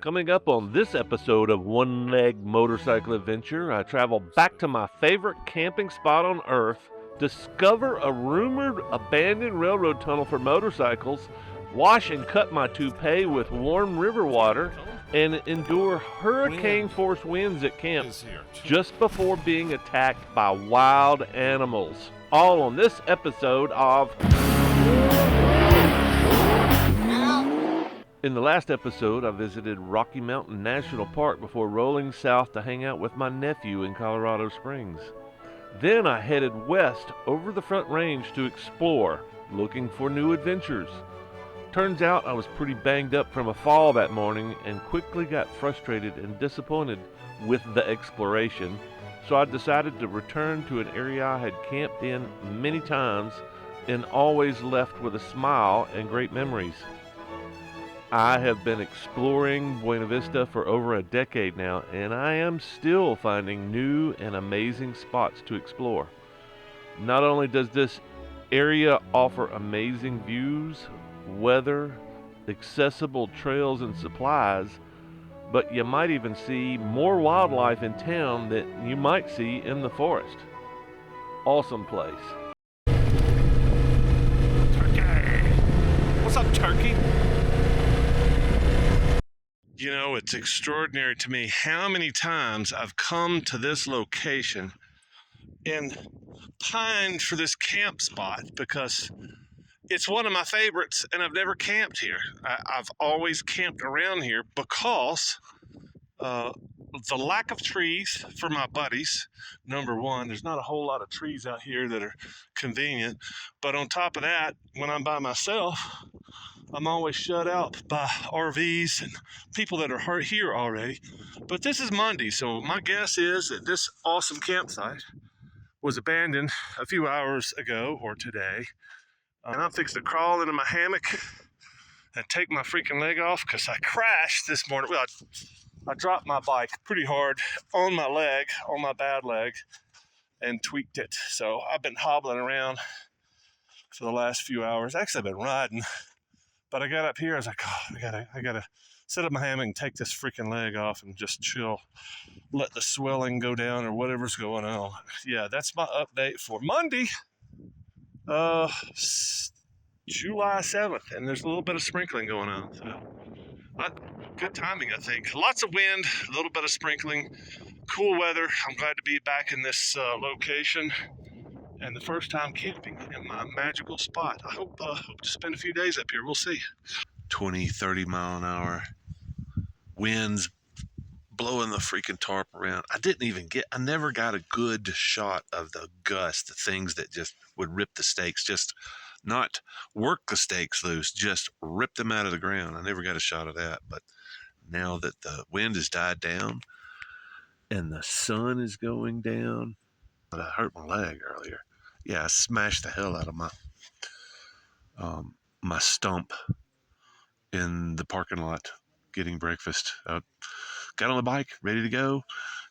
Coming up on this episode of One Leg Motorcycle Adventure, I travel back to my favorite camping spot on Earth, discover a rumored abandoned railroad tunnel for motorcycles, wash and cut my toupee with warm river water, and endure hurricane force winds at camp just before being attacked by wild animals. All on this episode of In the last episode, I visited Rocky Mountain National Park before rolling south to hang out with my nephew in Colorado Springs. Then I headed west over the Front Range to explore, looking for new adventures. Turns out I was pretty banged up from a fall that morning and quickly got frustrated and disappointed with the exploration, so I decided to return to an area I had camped in many times and always left with a smile and great memories. I have been exploring Buena Vista for over a decade now, and I am still finding new and amazing spots to explore. Not only does this area offer amazing views, weather, accessible trails and supplies, but you might even see more wildlife in town than you might see in the forest. Awesome place. Turkey! What's up, turkey? You know, it's extraordinary to me how many times I've come to this location and pined for this camp spot because it's one of my favorites and I've never camped here. I've always camped around here because the lack of trees for my buddies, number one. There's not a whole lot of trees out here that are convenient. But on top of that, when I'm by myself, I'm always shut out by RVs and people that are here already. But this is Monday, so my guess is that this awesome campsite was abandoned a few hours ago or today. And I'm fixing to crawl into my hammock and take my freaking leg off because I crashed this morning. Well, I dropped my bike pretty hard on my leg, on my bad leg, and tweaked it. So I've been hobbling around for the last few hours. Actually, I've been riding. But I got up here, I was like, oh, I gotta set up my hammock and take this freaking leg off and just chill, let the swelling go down or whatever's going on. Yeah, that's my update for Monday, July 7th, and there's a little bit of sprinkling going on. So, good timing, I think. Lots of wind, a little bit of sprinkling, cool weather. I'm glad to be back in this location. And the first time camping in my magical spot. I hope to spend a few days up here. We'll see. 20, 30 mile an hour winds blowing the freaking tarp around. I never got a good shot of the gust, the things that just would rip the stakes, just not work the stakes loose, just rip them out of the ground. I never got a shot of that. But now that the wind has died down and the sun is going down, but I hurt my leg earlier. Yeah, I smashed the hell out of my stump in the parking lot getting breakfast. Got on the bike, ready to go.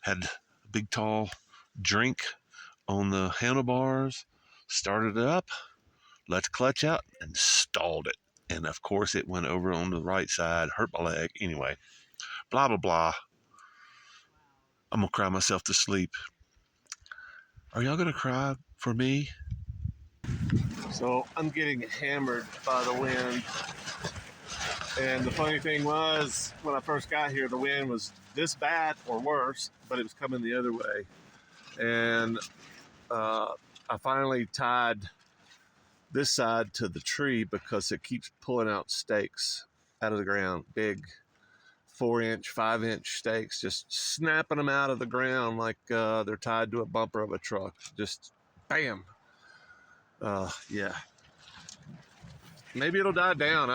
Had a big tall drink on the handlebars. Started it up, let the clutch out, and stalled it. And of course, it went over on the right side, hurt my leg. Anyway, blah blah blah. I'm gonna cry myself to sleep. Are y'all gonna cry for me? So I'm getting hammered by the wind. And the funny thing was, when I first got here, the wind was this bad or worse, but it was coming the other way. And I finally tied this side to the tree because it keeps pulling out stakes out of the ground. Big 4-inch, 5-inch stakes, just snapping them out of the ground like they're tied to a bumper of a truck. Just bam. Yeah. Maybe it'll die down.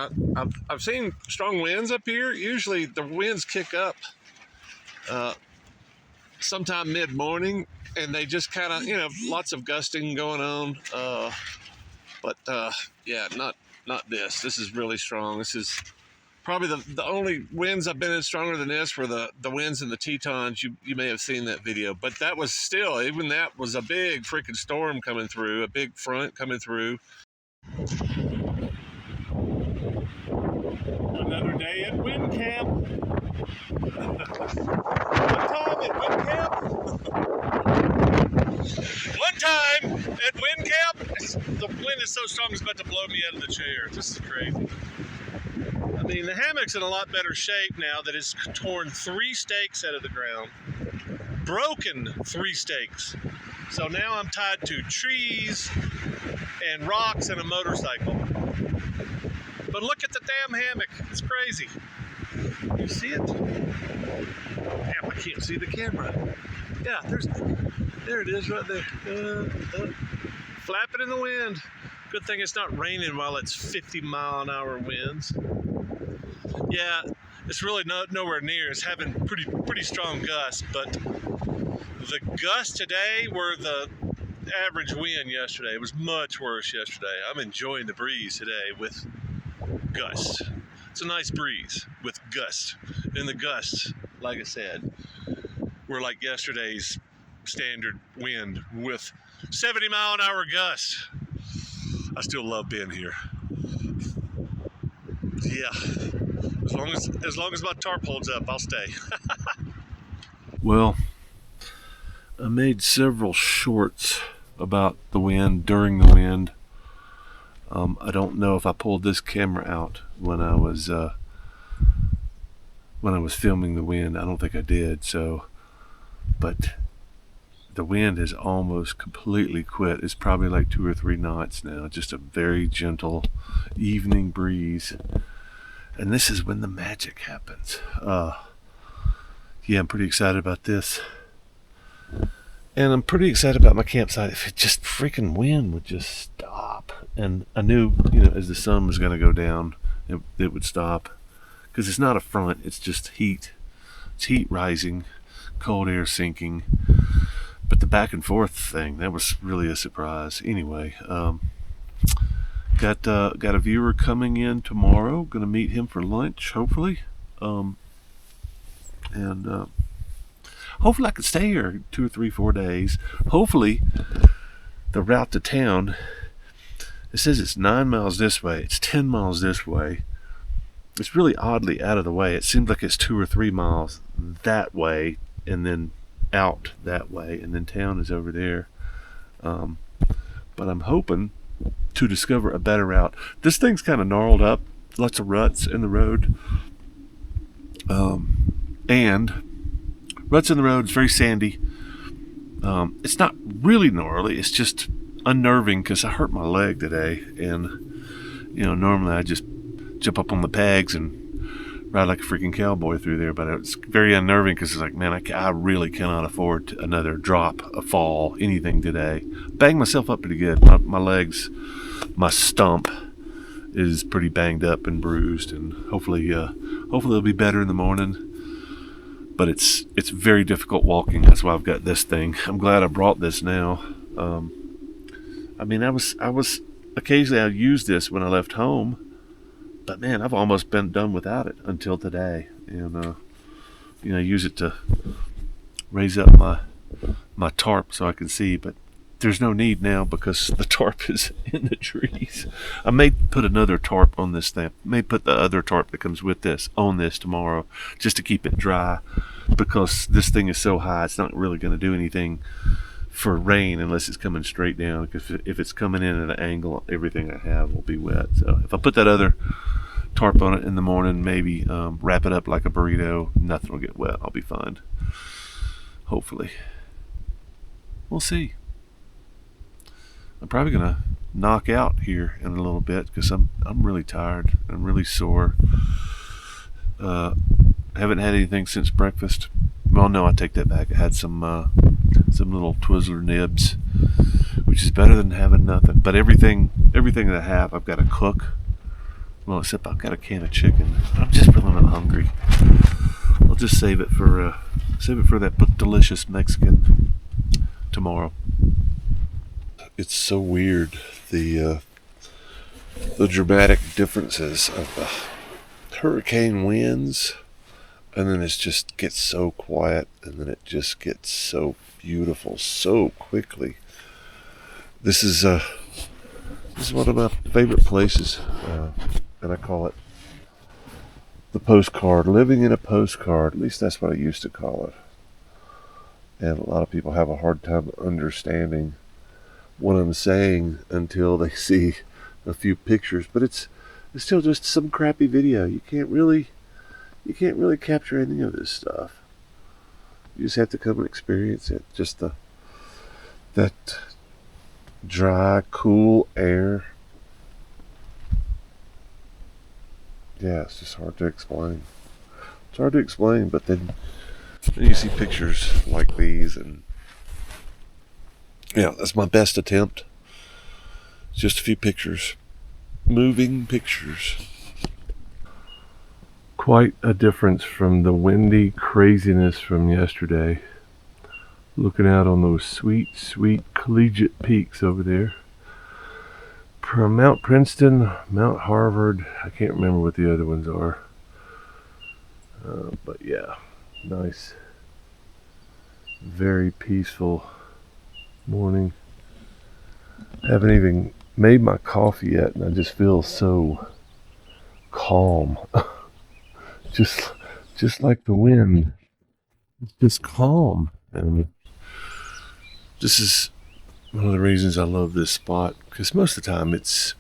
I've seen strong winds up here. Usually the winds kick up sometime mid-morning, and they just kind of, lots of gusting going on. But yeah, not this. This is really strong. This is probably the only winds I've been in stronger than this were the winds in the Tetons. You may have seen that video, but that was still, even that was a big freaking storm coming through, a big front coming through. Another day at wind camp. One time at wind camp. One time at wind camp. The wind is so strong it's about to blow me out of the chair. This is crazy. I mean, the hammock's in a lot better shape now that it's torn 3 stakes out of the ground. Broken 3 stakes. So now I'm tied to trees and rocks and a motorcycle. But look at the damn hammock. It's crazy. You see it? Damn, I can't see the camera. Yeah, there it is right there. Flapping in the wind. Good thing it's not raining while it's 50-mile-an-hour winds. Yeah, it's really nowhere near. It's having pretty strong gusts, but the gusts today were the average wind yesterday. It was much worse yesterday. I'm enjoying the breeze today with gusts. It's a nice breeze with gusts. And the gusts, like I said, were like yesterday's standard wind with 70-mile-an-hour gusts. I still love being here. Yeah, as long as my tarp holds up, I'll stay. Well, I made several shorts about the wind during the wind. I don't know if I pulled this camera out when I was filming the wind. I don't think I did. So, but the wind has almost completely quit. It's probably like 2 or 3 knots now. Just a very gentle evening breeze. And this is when the magic happens. Yeah, I'm pretty excited about this. And I'm pretty excited about my campsite. If it just freaking wind would just stop. And I knew, as the sun was going to go down, it would stop. Because it's not a front, it's just heat. It's heat rising, cold air sinking. But the back and forth thing, that was really a surprise. Anyway, got a viewer coming in tomorrow. Going to meet him for lunch, hopefully. Hopefully I could stay here 2 or 3, 4 days. Hopefully the route to town, it says it's 9 miles this way. It's 10 miles this way. It's really oddly out of the way. It seems like it's 2 or 3 miles that way and then out that way, and then town is over there. But I'm hoping to discover a better route. This thing's kind of gnarled up. Lots of ruts in the road. And ruts in the road. It's very sandy. It's not really gnarly. It's just unnerving because I hurt my leg today. And, normally I just jump up on the pegs and ride like a freaking cowboy through there. But it's very unnerving because it's like, man, I really cannot afford another drop, a fall, anything today. Banged myself up pretty good. My legs, my stump is pretty banged up and bruised. And hopefully it'll be better in the morning. But it's very difficult walking. That's why I've got this thing. I'm glad I brought this now. I was occasionally I'd use this when I left home, but man, I've almost been done without it until today. And use it to raise up my tarp so I can see. But there's no need now because the tarp is in the trees. I may put another tarp on this thing. I may put the other tarp that comes with this on this tomorrow just to keep it dry, because this thing is so high it's not really going to do anything for rain unless it's coming straight down. Because if it's coming in at an angle, everything I have will be wet. So if I put that other tarp on it in the morning, maybe wrap it up like a burrito, nothing will get wet. I'll be fine. Hopefully. We'll see. I'm probably gonna knock out here in a little bit because I'm really tired. I'm really sore. Haven't had anything since breakfast. Well, no, I take that back. I had some little Twizzler nibs, which is better than having nothing. But everything that I have, I've got to cook. Well, except I've got a can of chicken. I'm just really not hungry. I'll just save it for that delicious Mexican tomorrow. It's so weird, the dramatic differences of hurricane winds, and then it just gets so quiet, and then it just gets so beautiful so quickly. This is one of my favorite places, and I call it the postcard, living in a postcard. At least that's what I used to call it. And a lot of people have a hard time understanding what I'm saying until they see a few pictures. But it's still just some crappy video. You can't really capture any of this stuff. You just have to come and experience it. Just that dry, cool air. Yeah, it's just hard to explain. It's hard to explain, but then you see pictures like these, and yeah, that's my best attempt. Just a few pictures. Moving pictures. Quite a difference from the windy craziness from yesterday. Looking out on those sweet, sweet collegiate peaks over there. From Mount Princeton, Mount Harvard, I can't remember what the other ones are. But yeah, nice. Very peaceful morning. Haven't even made my coffee yet, and I just feel so calm. just like the wind. It's just calm. And this is one of the reasons I love this spot, because most of the time it's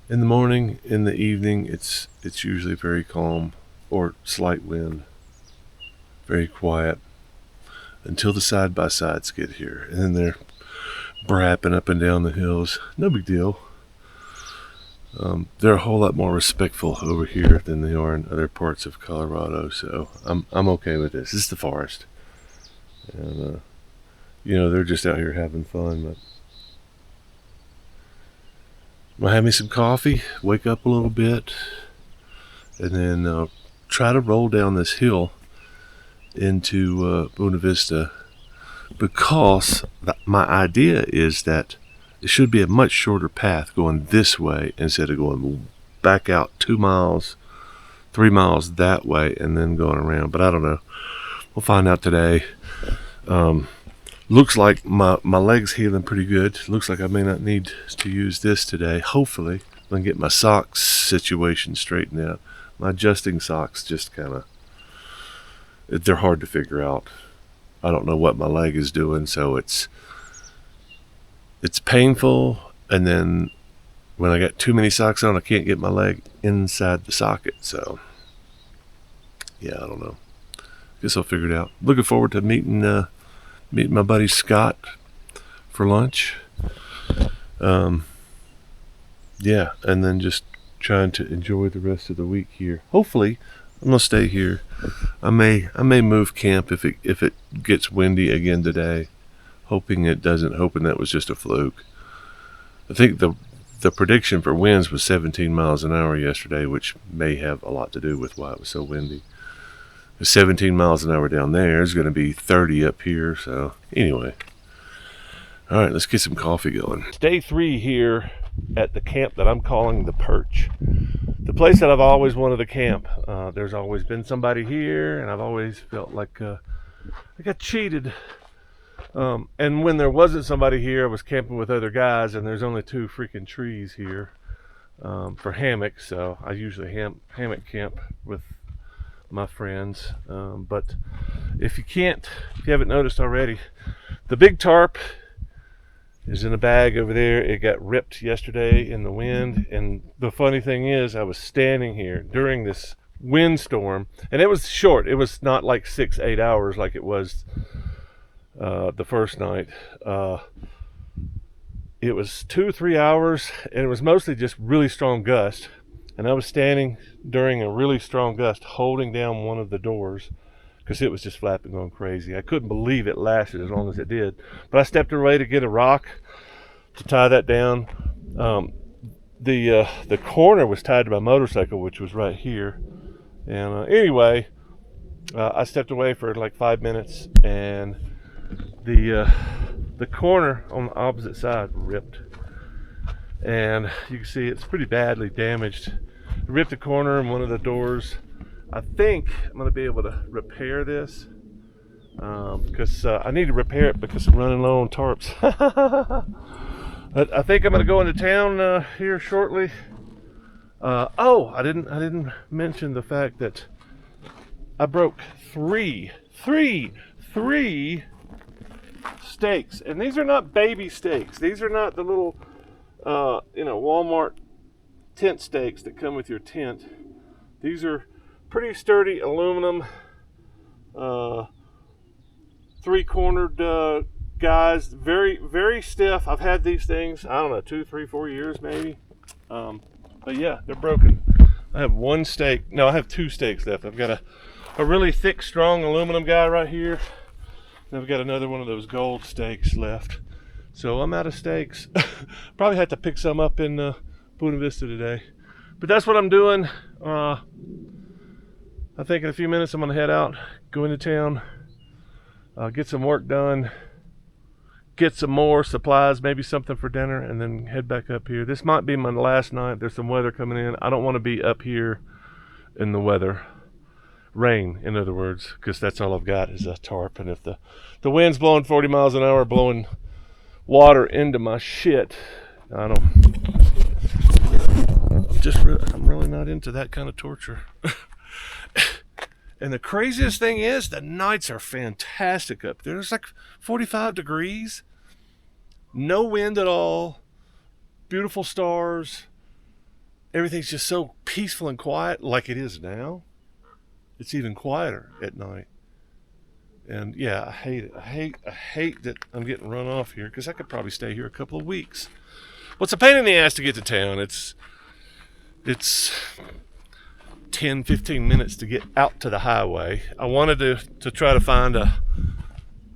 in the morning, in the evening, it's usually very calm or slight wind, very quiet, until the side-by-sides get here, and then they're brapping up and down the hills. No big deal. They're a whole lot more respectful over here than they are in other parts of Colorado, so I'm okay with this. This is the forest, and they're just out here having fun. But I'm gonna have me some coffee, wake up a little bit, and then try to roll down this hill into Buena Vista, because my idea is that it should be a much shorter path going this way instead of going back out 2 miles, 3 miles that way and then going around. But I don't know. We'll find out today. Looks like my leg's healing pretty good. Looks like I may not need to use this today. Hopefully I can get my socks situation straightened out. My adjusting socks just they're hard to figure out. I don't know what my leg is doing, so it's painful, and then when I got too many socks on, I can't get my leg inside the socket. So yeah, I don't know. Guess I'll figure it out. Looking forward to meeting my buddy Scott for lunch. Yeah, and then just trying to enjoy the rest of the week here. Hopefully I'm gonna stay here. I may move camp if it gets windy again today. Hoping it doesn't. Hoping that was just a fluke. I think the prediction for winds was 17 miles an hour yesterday, which may have a lot to do with why it was so windy. 17 miles an hour down there is going to be 30 up here. So anyway, all right, let's get some coffee going. Day 3 here at the camp that I'm calling the Perch. The place that I've always wanted to camp. There's always been somebody here, and I've always felt like I got cheated. And when there wasn't somebody here, I was camping with other guys, and there's only 2 freaking trees here for hammocks. So I usually hammock camp with my friends. But if you haven't noticed already, the big tarp is in a bag over there. It got ripped yesterday in the wind, and the funny thing is, I was standing here during this windstorm, and it was short. It was not like 6-8 hours like it was the first night. It was 2-3 hours, and it was mostly just really strong gust, and I was standing during a really strong gust holding down one of the doors because it was just flapping, going crazy. I couldn't believe it lasted as long as it did. But I stepped away to get a rock to tie that down. The corner was tied to my motorcycle, which was right here. And anyway, I stepped away for like 5 minutes, and the corner on the opposite side ripped. And you can see it's pretty badly damaged. It ripped the corner and one of the doors. I think I'm going to be able to repair this because I need to repair it because I'm running low on tarps. I think I'm going to go into town here shortly. Oh, I didn't mention the fact that I broke three stakes, and these are not baby stakes. These are not the little, Walmart tent stakes that come with your tent. These are pretty sturdy aluminum, three-cornered guys. Very, very stiff. I've had these things, I don't know, 2, 3, 4 years maybe. But yeah, they're broken. I have one stake. No, I have two stakes left. I've got a really thick, strong aluminum guy right here. And I've got another one of those gold stakes left. So I'm out of stakes. Probably had to pick some up in Buena Vista today. But that's what I'm doing. I think in a few minutes I'm going to head out, go into town, get some work done, get some more supplies, maybe something for dinner, and then head back up here. This might be my last night. There's some weather coming in. I don't want to be up here in the weather. Rain, in other words, because that's all I've got is a tarp. And if the wind's blowing 40 miles an hour, blowing water into my shit, I don't. I'm really not into that kind of torture. And the craziest thing is, the nights are fantastic up there. It's like 45 degrees, no wind at all, beautiful stars. Everything's just so peaceful and quiet, like it is now. It's even quieter at night. And yeah, I hate it. I hate that I'm getting run off here, because I could probably stay here a couple of weeks. Well, it's a pain in the ass to get to town. It's 10, 15 minutes to get out to the highway. I wanted to try to find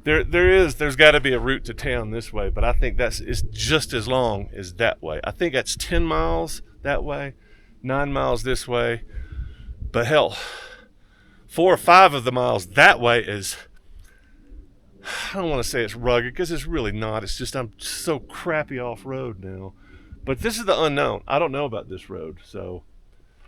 there's got to be a route to town this way, but I think it's just as long as that way. I think that's 10 miles that way, 9 miles this way. But hell, 4 or 5 of the miles that way is, I don't want to say it's rugged, because it's really not. It's just I'm so crappy off-road now. But this is the unknown. I don't know about this road, so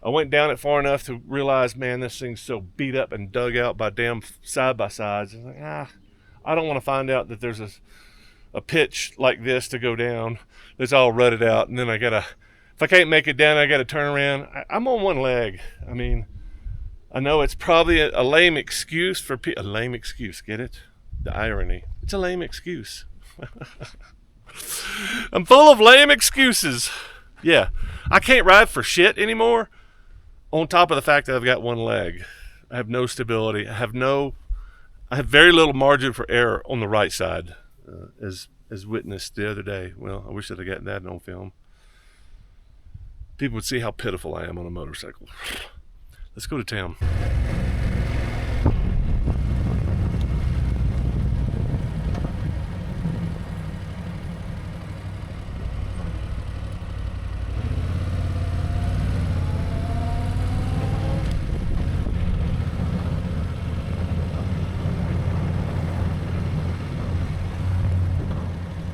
I went down it far enough to realize, man, this thing's so beat up and dug out by damn side-by-sides. It's like, I don't want to find out that there's a pitch like this to go down that's all rutted out, and then if I can't make it down, I gotta turn around. I'm on one leg. I mean, I know it's probably a lame excuse for a lame excuse, get it? The irony. It's a lame excuse. I'm full of lame excuses. Yeah, I can't ride for shit anymore. On top of the fact that I've got one leg, I have no stability. I have very little margin for error on the right side, as witnessed the other day. Well, I wish I'd have gotten that on film. People would see how pitiful I am on a motorcycle. Let's go to town.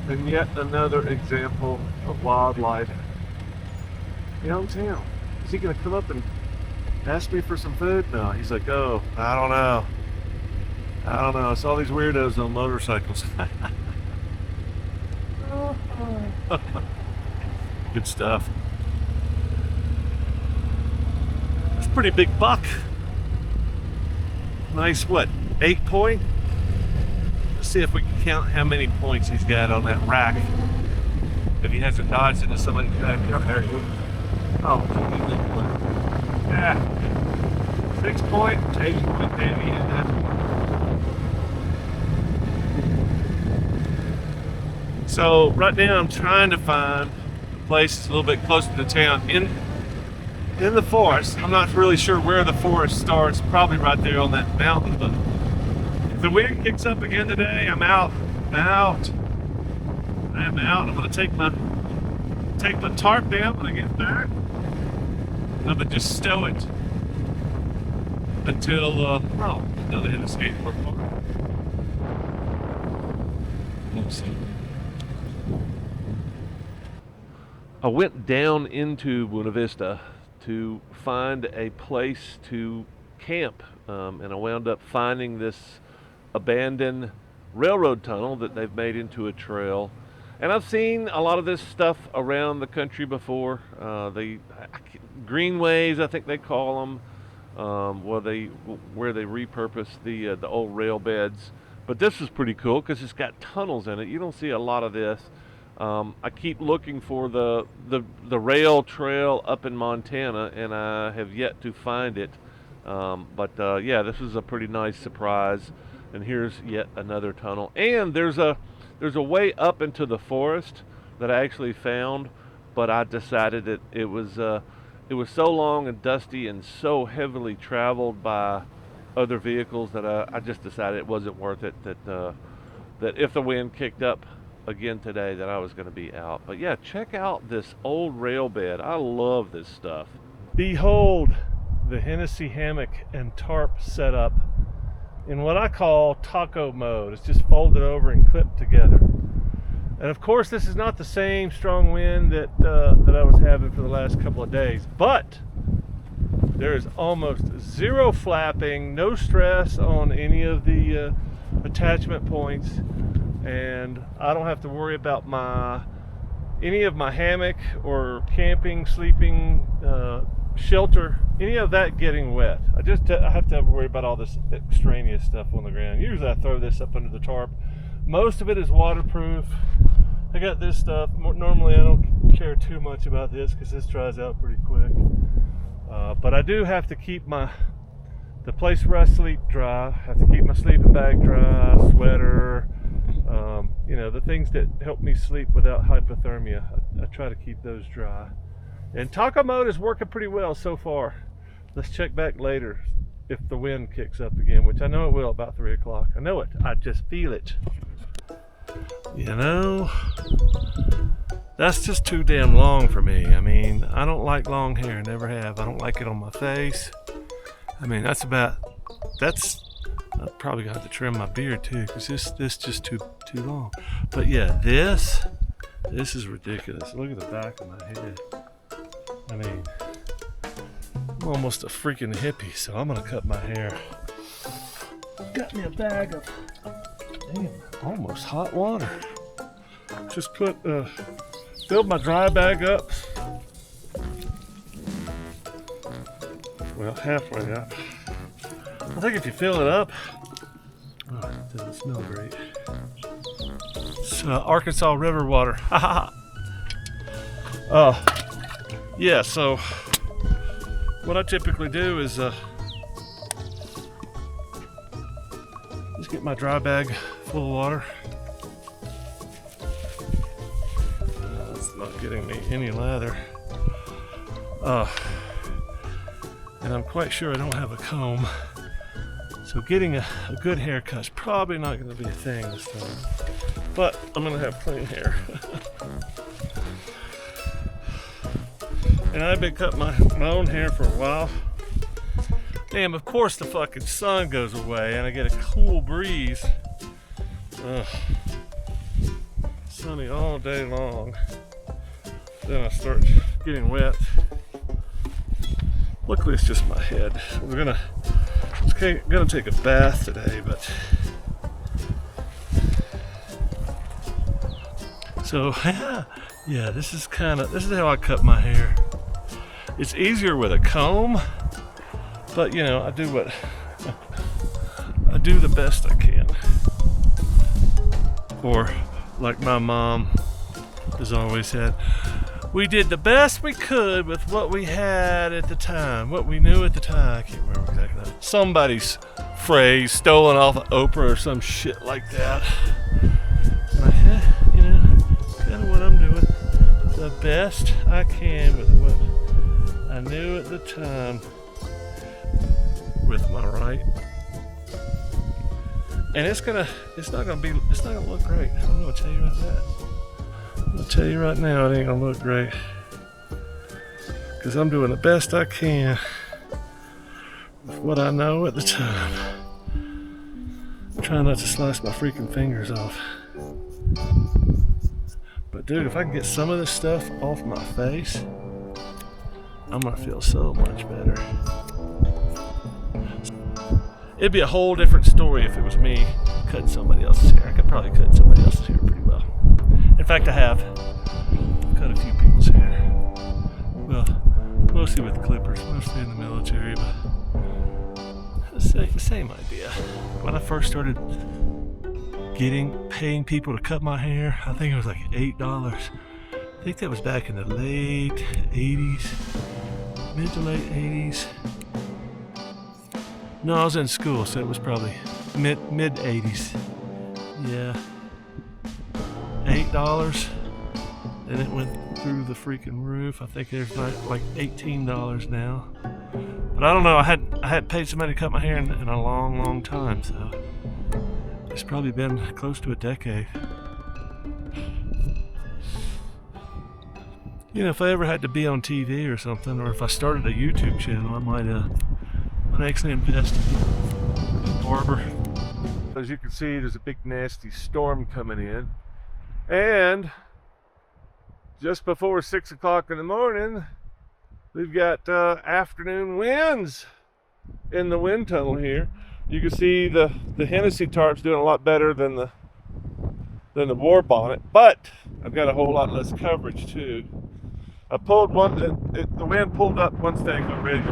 And yet another example of wildlife downtown. Is he going to come up and ask me for some food? No, he's like, oh, I don't know. I saw these weirdos on motorcycles. Good stuff. That's a pretty big buck. Nice, 8 point? Let's see if we can count how many points he's got on that rack. If he hasn't dodged into somebody's backyard. There he is. Oh, yeah. 6 point, 8 point, baby. So right now I'm trying to find a place that's a little bit closer to town in the forest. I'm not really sure where the forest starts. Probably right there on that mountain, but if the wind kicks up again today, I'm out. I'm out. I'm going to take my tarp down when I get back. I'm going to just stow it until they hit a skateboard park. Let's see. I went down into Buena Vista to find a place to camp, and I wound up finding this abandoned railroad tunnel that they've made into a trail. And I've seen a lot of this stuff around the country before. Greenways, I think they call them, where they repurpose the old rail beds. But this is pretty cool because it's got tunnels in it. You don't see a lot of this. I keep looking for the rail trail up in Montana, and I have yet to find it. Yeah, this is a pretty nice surprise. And here's yet another tunnel. And there's a way up into the forest that I actually found, but I decided that it was so long and dusty and so heavily traveled by other vehicles that I just decided it wasn't worth it. That if the wind kicked up again today, that I was going to be out. But yeah, check out this old rail bed. I love this stuff. Behold the Hennessy hammock and tarp setup in what I call taco mode. It's just folded over and clipped together. And of course, this is not the same strong wind that I was having for the last couple of days, but there is almost zero flapping, no stress on any of the attachment points, and I don't have to worry about any of my hammock or camping, sleeping, shelter, any of that getting wet. I have to worry about all this extraneous stuff on the ground. Usually I throw this up under the tarp. Most of it is waterproof. I got this stuff. Normally I don't care too much about this because this dries out pretty quick. But I do have to keep the place where I sleep dry. I have to keep my sleeping bag dry, sweater, the things that help me sleep without hypothermia. I try to keep those dry. And taco mode is working pretty well so far. Let's check back later if the wind kicks up again, which I know it will about 3 o'clock. I know it. I just feel it. That's just too damn long for me. I mean, I don't like long hair, never have. I don't like it on my face. I mean, I'm probably gonna have to trim my beard too, because this just too long. But yeah, this is ridiculous. Look at the back of my head. I mean, I'm almost a freaking hippie, so I'm gonna cut my hair. Got me a bag of almost hot water. Just filled my dry bag up. Well, halfway up. I think if you fill it up, it doesn't smell great. It's Arkansas River water. Yeah, so what I typically do is just get my dry bag full of water. It's not getting me any lather. And I'm quite sure I don't have a comb. So getting a good haircut's probably not going to be a thing this time. But I'm going to have clean hair. And I've been cutting my own hair for a while. Damn, of course the fucking sun goes away and I get a cool breeze. Sunny all day long. Then I start getting wet. Luckily it's just my head. We're gonna take a bath today, but so yeah, this is how I cut my hair. It's easier with a comb, but I do the best I can. Or like my mom has always said, we did the best we could with what we had at the time, what we knew at the time. I can't remember exactly that. Somebody's phrase stolen off of Oprah or some shit like that. Kind of what I'm doing. The best I can with what I knew at the time with my right. And it's not gonna look great. I'm gonna tell you right that. I'm gonna tell you right now, it ain't gonna look great. Cause I'm doing the best I can with what I know at the time. I'm trying not to slice my freaking fingers off. But dude, if I can get some of this stuff off my face, I'm gonna feel so much better. It'd be a whole different story if it was me cutting somebody else's hair. I could probably cut somebody else's hair pretty well. And fact, I have. Cut a few people's hair. Well, mostly with clippers, mostly in the military, but same idea. When I first started paying people to cut my hair, I think it was like $8. I think that was back in the late 80s, mid to late 80s. No, I was in school, so it was probably mid 80s. Yeah, $8, and it went through the freaking roof. I think there's like $18 now. But I don't know. I hadn't paid somebody to cut my hair in a long time, so it's probably been close to a decade. You know, if I ever had to be on TV or something, or if I started a YouTube channel, I might actually invest in a barber. As you can see, there's a big nasty storm coming in, and just before 6 o'clock in the morning, we've got afternoon winds in the wind tunnel here. You can see the Hennessy tarp's doing a lot better than the war bonnet, but I've got a whole lot less coverage too. I pulled the wind pulled up one thing already,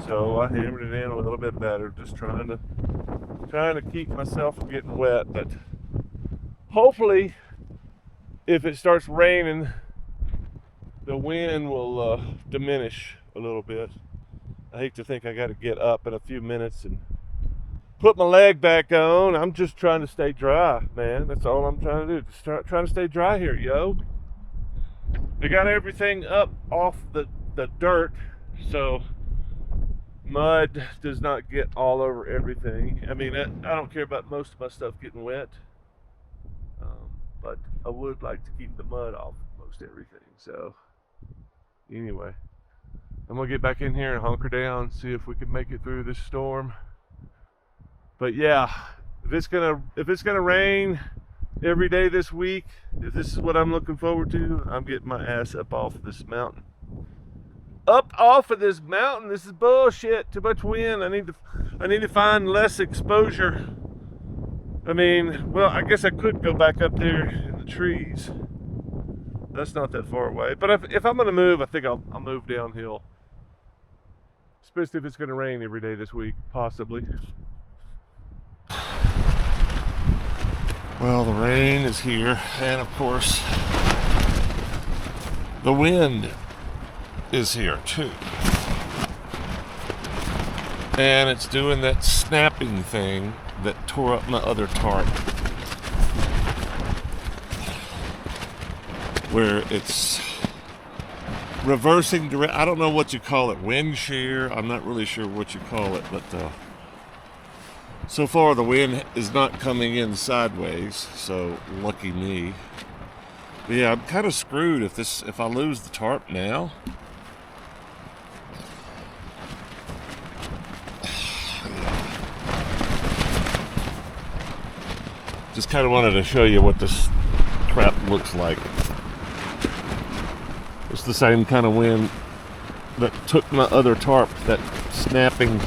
so I hammered it in a little bit better, just trying to keep myself from getting wet. But hopefully, if it starts raining, the wind will diminish a little bit. I hate to think I got to get up in a few minutes and put my leg back on. I'm just trying to stay dry, man. That's all I'm trying to do. Just trying to stay dry here, yo. They got everything up off the dirt, so mud does not get all over everything. I mean, I don't care about most of my stuff getting wet, but I would like to keep the mud off most everything. So anyway, I'm gonna get back in here and hunker down, see if we can make it through this storm. But yeah, if it's gonna rain every day this week, if this is what I'm looking forward to, I'm getting my ass up off of this mountain. Up off of this mountain. This is bullshit. Too much wind. I need to find less exposure. I mean, well, I guess I could go back up there in the trees. That's not that far away. But if I'm gonna move, I think I'll move downhill. Especially if it's gonna rain every day this week, possibly. Well, the rain is here, and of course, the wind is here too. And it's doing that snapping thing that tore up my other tarp, where it's reversing direct. I don't know what you call it, wind shear. I'm not really sure what you call it, but so far the wind is not coming in sideways, so lucky me. But yeah, I'm kind of screwed if I lose the tarp now. Just kind of wanted to show you what this crap looks like. It's the same kind of wind that took my other tarp, that snapping,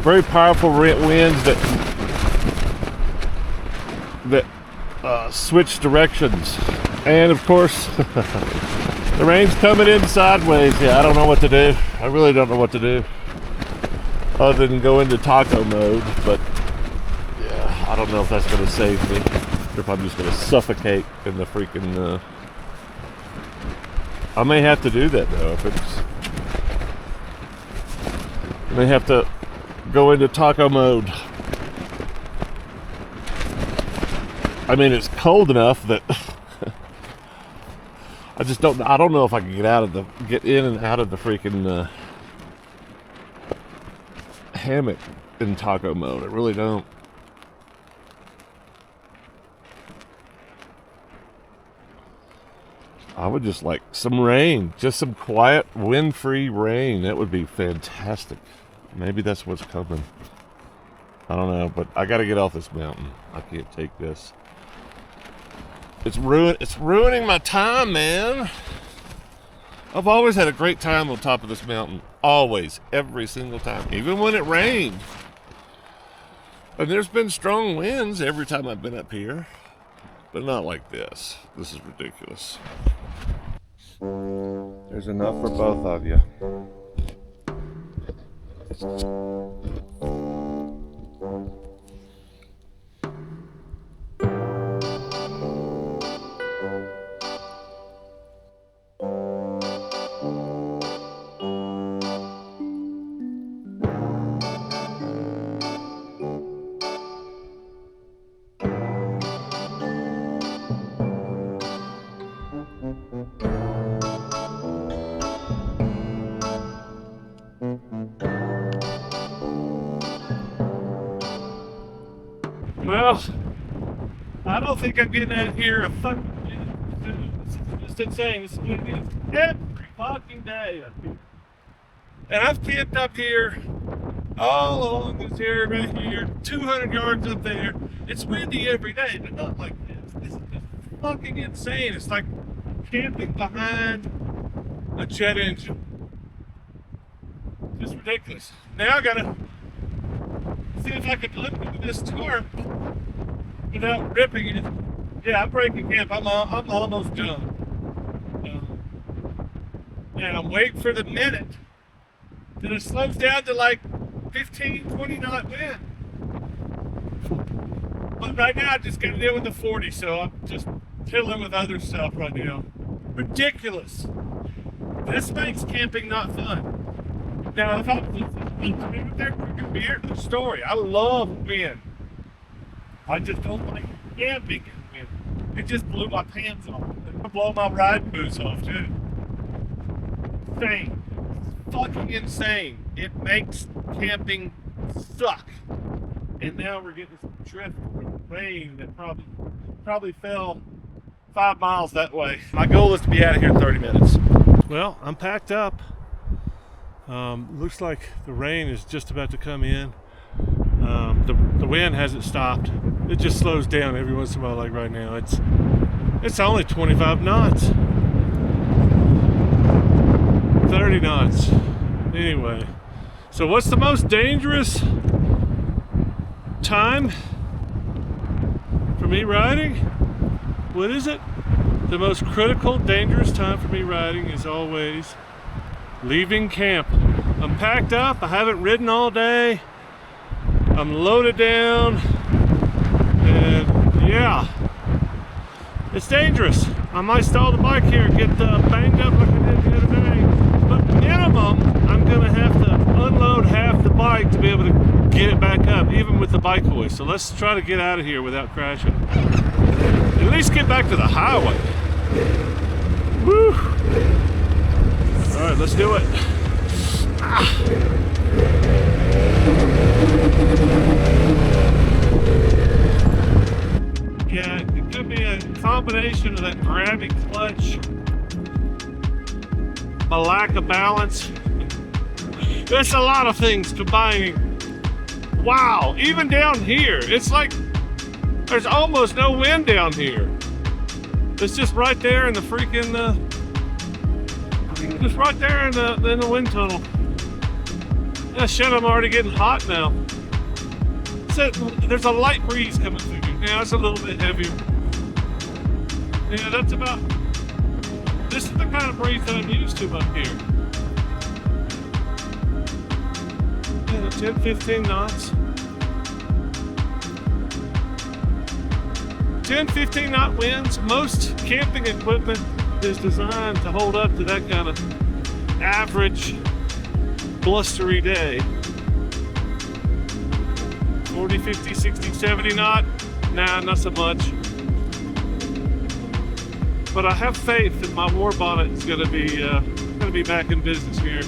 very powerful winds that switch directions. And of course, the rain's coming in sideways. Yeah, I don't know what to do. I really don't know what to do other than go into taco mode, but yeah, I don't know if that's going to save me or if I'm just going to suffocate in the freaking I may have to do that though. I may have to go into taco mode. I mean, it's cold enough that I don't know if I can get in and out of the freaking hammock in taco mode. I really don't. I would just like some rain, just some quiet, wind-free rain. That would be fantastic. Maybe that's what's coming. I don't know, but I got to get off this mountain. I can't take this. It's ruining my time, man. I've always had a great time on top of this mountain. Always, every single time, even when it rained. And there's been strong winds every time I've been up here. but not like this. This is ridiculous. There's enough for both of you. Well, I don't think I'm getting out of here a fucking minute. This is just insane. This is what it is every fucking day. And I've camped up here all along this area right here, 200 yards up there. It's windy every day, but not like this. This is just fucking insane. It's like camping behind a jet engine. Just ridiculous. Now I gotta see if I can undo this tarp without ripping it. Yeah, I'm breaking camp. I'm almost done. And I'm waiting for the minute that it slows down to like 15, 20 knot wind. But right now I just gotta deal with the 40, so I'm just chilling with other stuff right now. Ridiculous. This makes camping not fun. Now, if I was there drinking beer, the story. I love wind. I just don't like camping in wind. It just blew my pants off. It blew my ride boots off too. Insane. Fucking insane. It makes camping suck. And now we're getting some drift from rain that probably fell 5 miles that way. My goal is to be out of here in 30 minutes. Well, I'm packed up. Looks like the rain is just about to come in. The wind hasn't stopped. It just slows down every once in a while, like right now. It's only 25 knots. 30 knots. Anyway, so what's the most dangerous time for me riding? What is it? The most critical, dangerous time for me riding is always leaving camp. I'm packed up. I haven't ridden all day. I'm loaded down. And yeah, it's dangerous. I might stall the bike here and get banged up like I did the other day. But minimum, I'm gonna have to unload half the bike to be able to get it back up, even with the bike hoist. So let's try to get out of here without crashing. At least get back to the highway. Woo! All right, let's do it. Yeah, it could be a combination of that grabby clutch, my lack of balance. There's a lot of things combining. Wow, even down here, it's like there's almost no wind down here. It's just right there in the freaking, just right there in the wind tunnel. Yeah, shit, I'm already getting hot now. So, there's a light breeze coming through. Yeah, it's a little bit heavier. Yeah, that's about, this is the kind of breeze that I'm used to up here. Yeah, 10, 15 knots. 10, 15 knot winds. Most camping equipment is designed to hold up to that kind of average blustery day. 40, 50, 60, 70 knot. Nah, not so much. But I have faith that my war bonnet is going to be back in business here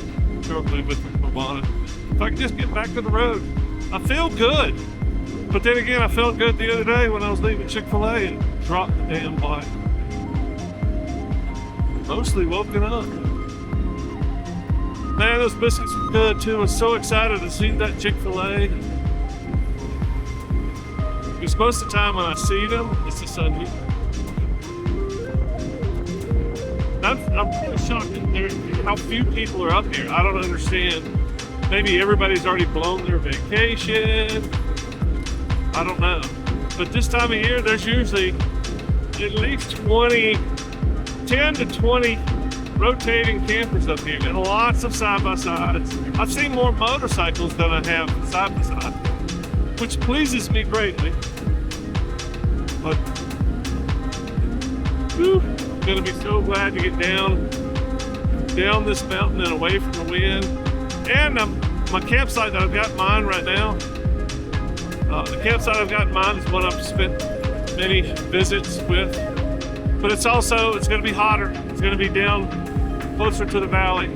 shortly with my bonnet. If I can just get back to the road, I feel good. But then again, I felt good the other day when I was leaving Chick-fil-A and dropped the damn bike. Mostly woken up. Man, those biscuits were good too. I was so excited to see that Chick-fil-A. Because most of the time when I see them, it's a Sunday. I'm really shocked at how few people are up here. I don't understand. Maybe everybody's already blown their vacation. I don't know. But this time of year, there's usually at least 10 to 20 rotating campers up here, and lots of side-by-sides. I've seen more motorcycles than I have side-by-side, which pleases me greatly. But whew, I'm gonna be so glad to get down this mountain and away from the wind. And my campsite that I've got in mind right now, the campsite I've got in mind is one I've spent many visits with, but it's gonna be hotter. It's gonna be down closer to the valley.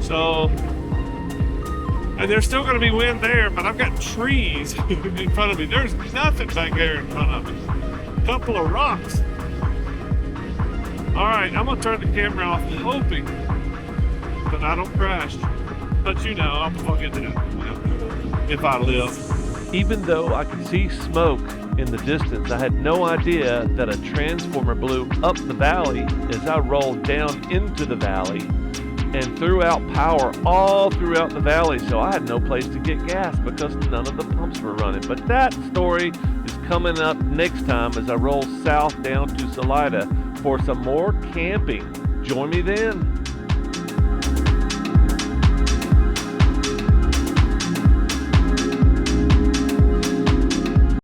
So, and there's still gonna be wind there, but I've got trees in front of me. There's nothing back there in front of me. A couple of rocks. All right, I'm gonna turn the camera off, hoping that I don't crash. But you know, I'll get to that if I live. Even though I could see smoke in the distance, I had no idea that a transformer blew up the valley as I rolled down into the valley and threw out power all throughout the valley. So I had no place to get gas because none of the pumps were running. But that story is coming up next time as I roll south down to Salida for some more camping. Join me then.